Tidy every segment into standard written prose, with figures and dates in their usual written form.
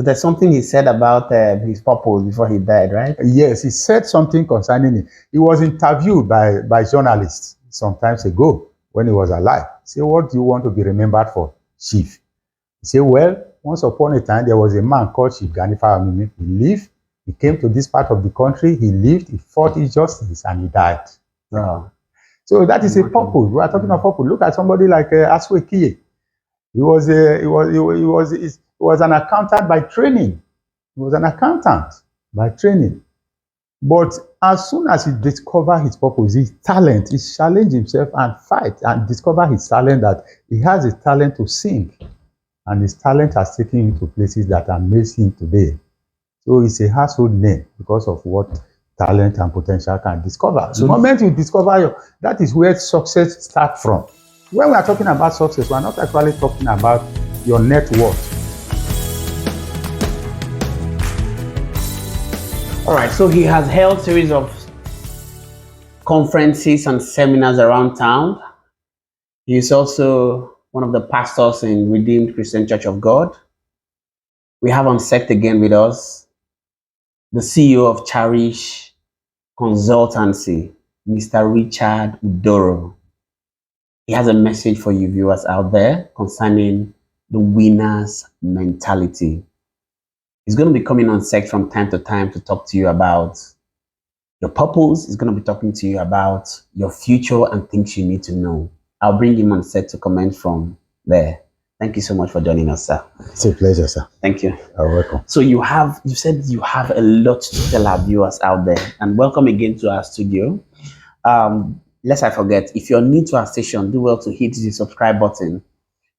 There's something he said about his purpose before he died, right? Yes, he said something concerning it. He was interviewed by journalists some times ago when he was alive. He said, what do you want to be remembered for, Chief? He said, well, once upon a time, there was a man called Chief Gani Faramimi. He lived, he came to this part of the country, he lived, he fought injustice, and he died. Wow. So that is a purpose. We are talking about purpose. Look at somebody like Aswe Kiye. He was an accountant by training. He was an accountant by training. But as soon as he discovered his purpose, his talent, he challenged himself and fight and discover his talent, that he has a talent to sing. And his talent has taken him to places that amaze him today. So it's a household name because of what talent and potential can discover. So the moment you discover that is where success starts from. When we are talking about success, we are not actually talking about your net worth. All right, so he has held series of conferences and seminars around town. He is also one of the pastors in Redeemed Christian Church of God. We have on set again with us the CEO of Charich Consultancy, Mr. Richard Udoro. He has a message for you viewers out there concerning the winner's mentality. He's going to be coming on set from time to time to talk to you about your purpose. He's going to be talking to you about your future and things you need to know. I'll bring him on set to comment from there. Thank you so much for joining us, sir. It's a pleasure, sir. Thank you. You're welcome. So you said you have a lot to tell our viewers out there, and welcome again to our studio. Lest I forget, if you're new to our station, do well to hit the subscribe button.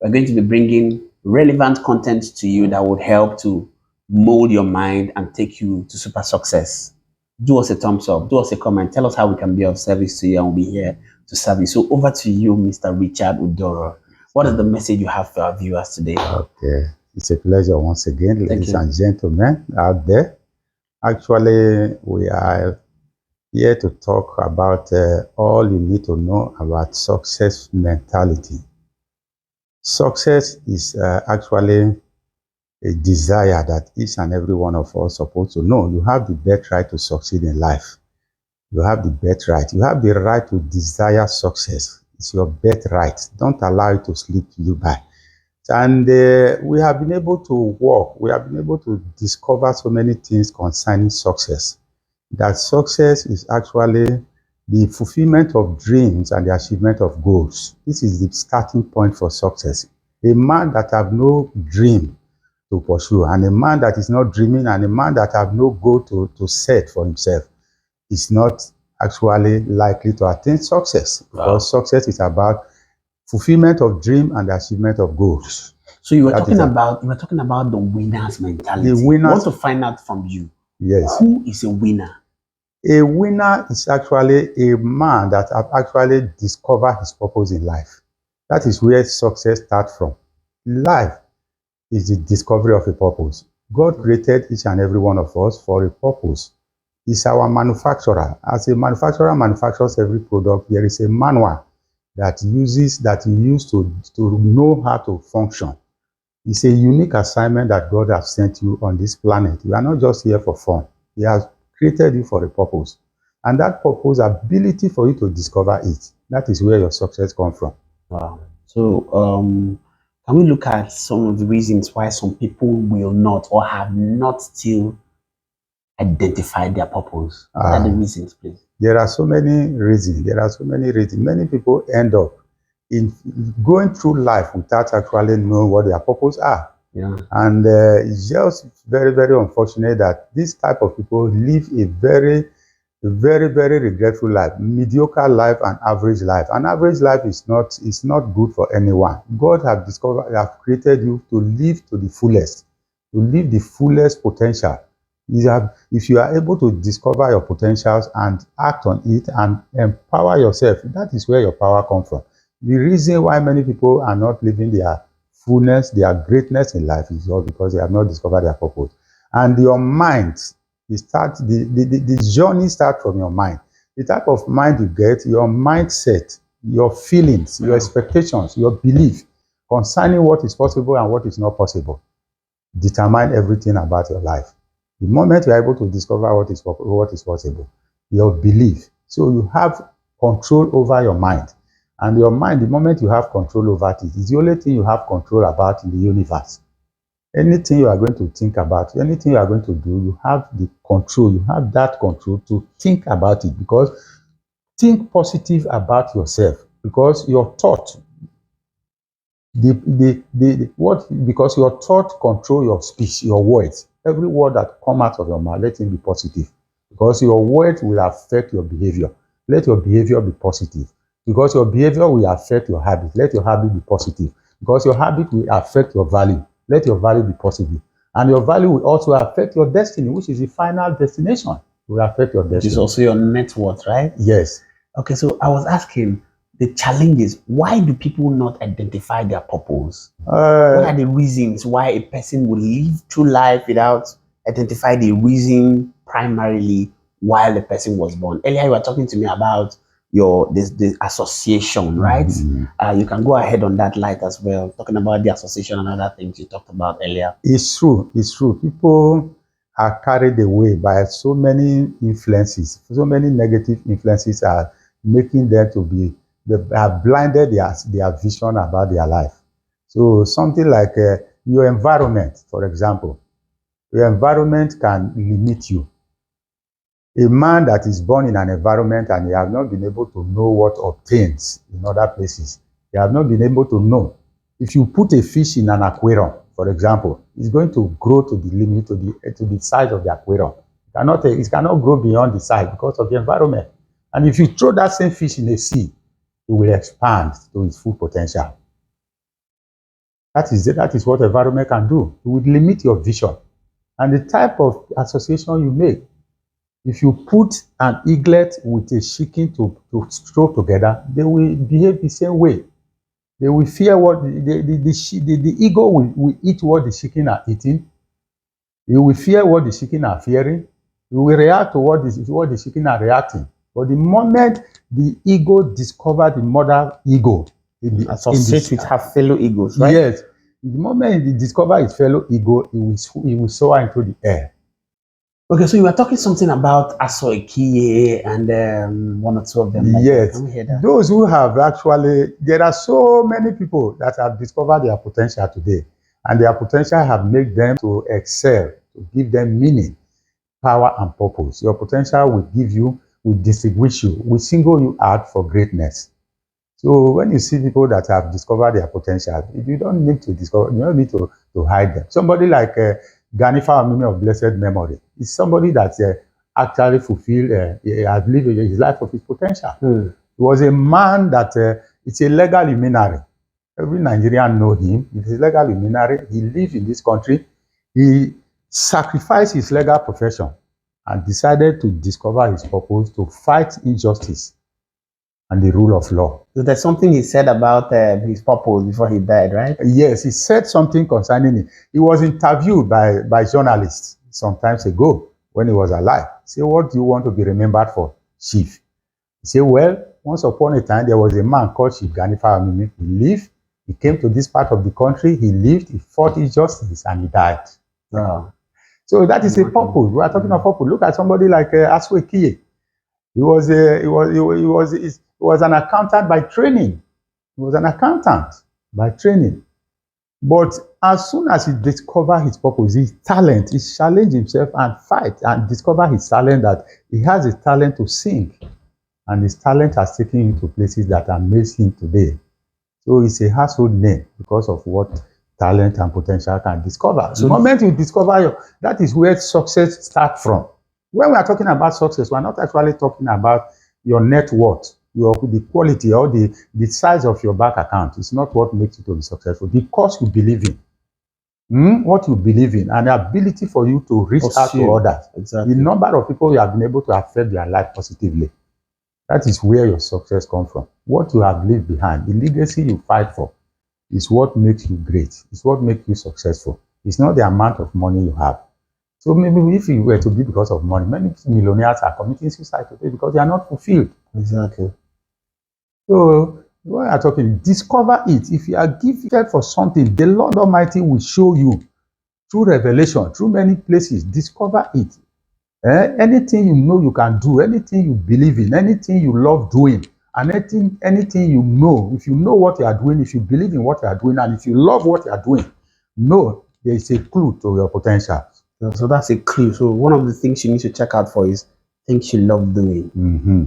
We're going to be bringing relevant content to you that would help to mold your mind and take you to super success. Do us a thumbs up, do us a comment, tell us how we can be of service to you, and we'll be here to serve you. So over to you, Mr. Richard Udoro. What is the message you have for our viewers today? Okay, it's a pleasure once again, ladies and gentlemen out there. Actually, we are here to talk about all you need to know about success mentality. Success is actually a desire that each and every one of us is supposed to know. You have the birthright to succeed in life. You have the birthright. You have the right to desire success. It's your birthright. Don't allow it to slip you by. And we have been able to work. We have been able to discover so many things concerning success. That success is actually the fulfillment of dreams and the achievement of goals. This is the starting point for success. A man that have no dream to pursue, and a man that is not dreaming, and a man that have no goal to set for himself is not actually likely to attain success. Because success is about fulfillment of dream and the achievement of goals. So you were talking about the winner's mentality. The winner. I want to find out from you. Yes. Who is a winner? A winner is actually a man that have actually discovered his purpose in life. That is where success starts from. Life is the discovery of a purpose. God created each and every one of us for a purpose. He's our manufacturer. As a manufacturer manufactures every product, there is a manual that you use to know how to function. It's a unique assignment that God has sent you on this planet. You are not just here for fun. He has created you for a purpose. And that purpose, ability for you to discover it, that is where your success comes from. Wow. So can we look at some of the reasons why some people will not or have not still identified their purpose? What are the reasons, please? There are so many reasons. Many people end up in going through life without actually knowing what their purpose are. Yeah. And it's just very, very unfortunate that this type of people live a very, very regretful life, mediocre life and average life. An average life is not good for anyone. God have created you to live to the fullest, to live the fullest potential. If you are able to discover your potentials and act on it and empower yourself, that is where your power comes from. The reason why many people are not living their fullness, their greatness in life is all because they have not discovered their purpose. And your mind, the journey starts from your mind. The type of mind you get, your mindset, your feelings, your expectations, your belief concerning what is possible and what is not possible. determine everything about your life. The moment you are able to discover what is possible, your belief. So you have control over your mind. And your mind, the moment you have control over it, is the only thing you have control about in the universe. Anything you are going to think about, anything you are going to do, you have the control. You have that control to think about it, because think positive about yourself, because your thought, because your thought control your speech, your words. Every word that come out of your mouth, let it be positive, because your words will affect your behavior. Let your behavior be positive, because your behavior will affect your habit. Let your habit be positive, because your habit will affect your value. Let your value be positive, and your value will also affect your destiny, which is the final destination. It will affect your destiny. Which is also your net worth, right? Yes. Okay, so I was asking the challenges. Why do people not identify their purpose? What are the reasons why a person will live through life without identify the reason primarily while the person was born? Earlier, you were talking to me about the association, right? You can go ahead on that light as well, talking about the association and other things you talked about earlier. It's true. It's true. People are carried away by so many influences. So many negative influences are making them to be, they have blinded their vision about their life. So something like your environment, for example. Your environment can limit you. A man that is born in an environment and he has not been able to know what obtains in other places, he has not been able to know. If you put a fish in an aquarium, for example, it's going to grow to the limit, to the size of the aquarium. It cannot grow beyond the size because of the environment. And if you throw that same fish in the sea, it will expand to its full potential. That is what environment can do. It will limit your vision and the type of association you make. If you put an eaglet with a chicken to stroke together, they will behave the same way. They will fear what the eagle will eat what the chicken are eating. It will fear what the chicken are fearing. It will react to what the chicken are reacting. But the moment the eagle discover the mother eagle, associate with her fellow eagles, right? Yes. The moment he discover his fellow eagle, he will soar into the air. Okay, so you were talking something about Asoikiye and one or two of them. Yes, those who have actually, there are so many people that have discovered their potential today, and their potential have made them to excel, to give them meaning, power, and purpose. Your potential will distinguish you, will single you out for greatness. So when you see people that have discovered their potential, you don't need to hide them. Somebody like Ganifa Amimi of blessed memory is somebody that actually fulfilled, has lived his life of his potential. He was a man that it's a legal luminary. Every Nigerian know him. He's a legal luminary. He lives in this country. He sacrificed his legal profession and decided to discover his purpose, to fight injustice and the rule of law. So there's something he said about his purpose before he died, right? Yes, he said something concerning it. He was interviewed by journalists some time ago when he was alive. He said, "What do you want to be remembered for, Chief?" He said, "Well, once upon a time, there was a man called Chief Ganifa Amimi. He lived, he came to this part of the country, he lived, he fought injustice, and he died." So that is a purpose. We are talking about purpose. Look at somebody like Asoikiye. He was an accountant by training. He was an accountant by training. But as soon as he discovered his purpose, his talent, he challenged himself and fight and discover his talent, that he has a talent to sing. And his talent has taken him to places that amaze him today. So it's a household name because of what talent and potential can discover. So the moment you discover that is where success starts from. When we are talking about success, we are not actually talking about your net worth, the quality or the size of your bank account. It's not what makes you to be successful. The cause you believe in, what you believe in, and the ability for you to reach out to others. Exactly. The number of people you have been able to affect their life positively. That is where your success comes from. What you have left behind, the legacy you fight for, is what makes you great. It's what makes you successful. It's not the amount of money you have. So maybe if it were to be because of money, many millionaires are committing suicide today because they are not fulfilled. Exactly. So when we are talking, discover it. If you are gifted for something, the Lord Almighty will show you through revelation, through many places. Discover it. Anything you know you can do, anything you believe in, anything you love doing, and anything you know, if you know what you are doing, if you believe in what you are doing, and if you love what you are doing, know there is a clue to your potential. So that's a clue. So one of the things you need to check out for is things you love doing.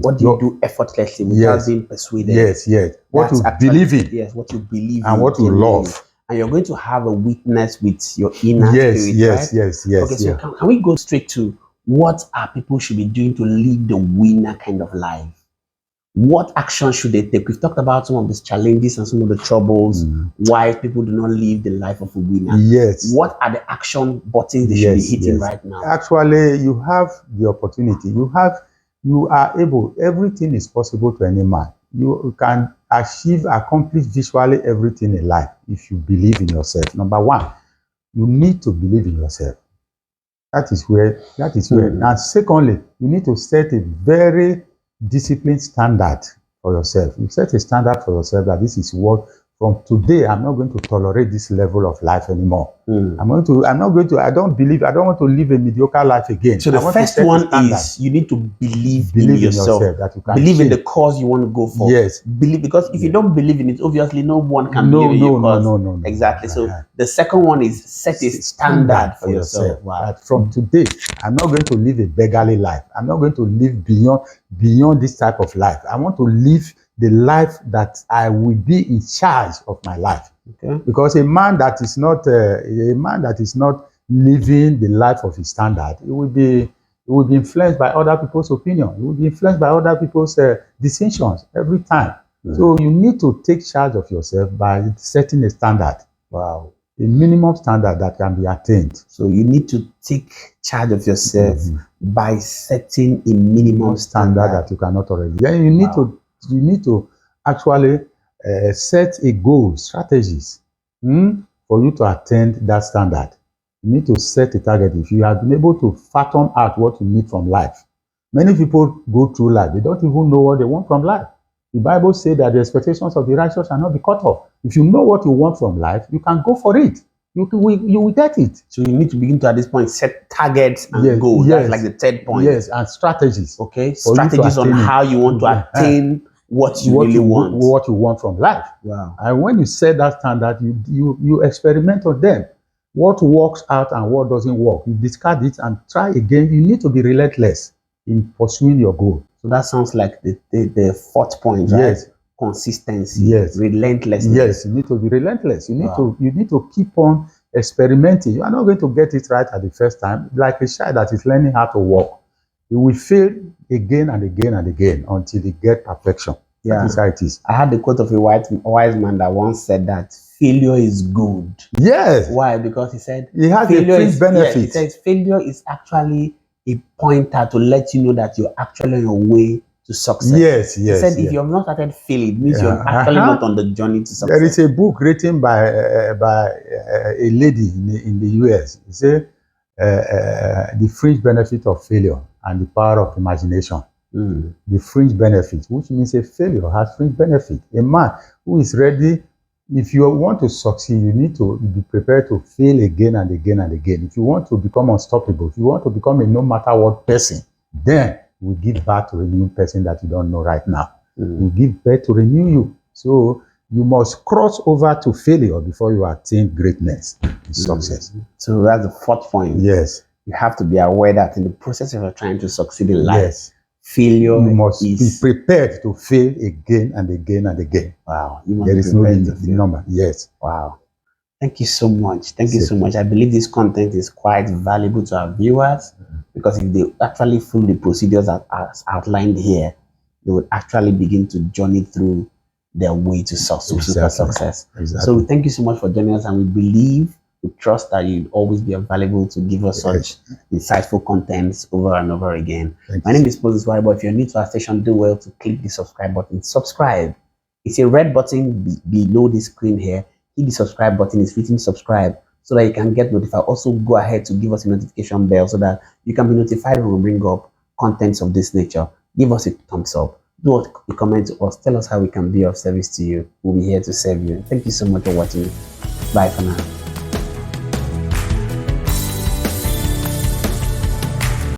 What do you do effortlessly without being persuaded? Yes. What you believe in. Yes, what you believe and in. What you love. And you're going to have a witness with your inner spirit, right? Yes. Okay, so can we go straight to what are people should be doing to live the winner kind of life? What action should they take? We've talked about some of these challenges and some of the troubles, why people do not live the life of a winner. Yes. What are the action buttons they should be hitting right now? Actually, you have the opportunity. You are able. Everything is possible to any man. You can accomplish visually everything in life if you believe in yourself. Number one, you need to believe in yourself. That is where. And secondly, you need to set a very disciplined standard for yourself. You set a standard for yourself that this is what, from today, I'm not going to tolerate this level of life anymore. I don't want to live a mediocre life again. So the first one is you need to believe in yourself. That you can believe in the cause you want to go for. Yes. Believe, because if you don't believe in it, obviously no one can believe in your cause. No. Exactly. So the second one is set a standard for yourself. Wow. That from today, I'm not going to live a beggarly life. I'm not going to live beyond this type of life. I want to live the life that I will be in charge of my life. Okay. Because a man that is not living the life of his standard, it will be influenced by other people's opinion. It will be influenced by other people's decisions every time. So you need to take charge of yourself by setting a standard. Wow. A minimum standard that can be attained. So you need to take charge of yourself by setting a minimum standard that you cannot already. Then you need to actually set a goal, strategies for you to attain that standard. You need to set a target. If you have been able to fathom out what you need from life. Many people go through life, they don't even know what they want from life. The Bible says that the expectations of the righteous shall not be cut off. If you know what you want from life, you can go for it. You will get it. So you need to begin to, at this point, set targets and goals. That's like the third point. Yes, and strategies. Okay, strategies on how you want to attain what you really want. What you want from life. Wow. And when you set that standard, you experiment on them. What works out and what doesn't work. You discard it and try again. You need to be relentless in pursuing your goal. So that sounds like the fourth point, right? Yes. Consistency. Yes. Relentlessness. Yes, you need to be relentless. You need to keep on experimenting. You are not going to get it right at the first time. Like a child that is learning how to walk. You will fail again and again and again until you get perfection. Yeah. That is how it is. I had the quote of a wise man that once said that failure is good. Yes. Why? Because he said it has a fringe benefit. Yeah, he says failure is actually a pointer to let you know that you're actually on your way to success. Yes. He said if you have not started failing, it means you're actually not on the journey to success. There is a book written by a lady in the US. It says the fringe benefit of failure and the power of imagination. The fringe benefit, which means a failure has fringe benefit. A man who is ready, if you want to succeed, you need to be prepared to fail again and again and again. If you want to become unstoppable, if you want to become a no matter what person, then we give birth to a new person that you don't know right now. We give birth to renew you. So you must cross over to failure before you attain greatness and success. So that's the fourth point. Yes. You have to be aware that in the process of trying to succeed in life, failure you must be prepared to fail again and again and again. Wow. There is no number. Yes. Wow. Thank you so much. Thank you so much. I believe this content is quite valuable to our viewers because if they actually follow the procedures as outlined here, they would actually begin to journey through their way to success. Exactly. So thank you so much for joining us, and we trust that you'll always be available to give us such insightful contents over and over again. My name is Moses Waribo. If you're new to our station, do well to click the subscribe button. Subscribe. It's a red button below the screen here. Hit the subscribe button. It's written subscribe so that you can get notified. Also, go ahead to give us a notification bell so that you can be notified when we bring up contents of this nature. Give us a thumbs up. Do a comment to us. Tell us how we can be of service to you. We'll be here to serve you. Thank you so much for watching. Bye for now.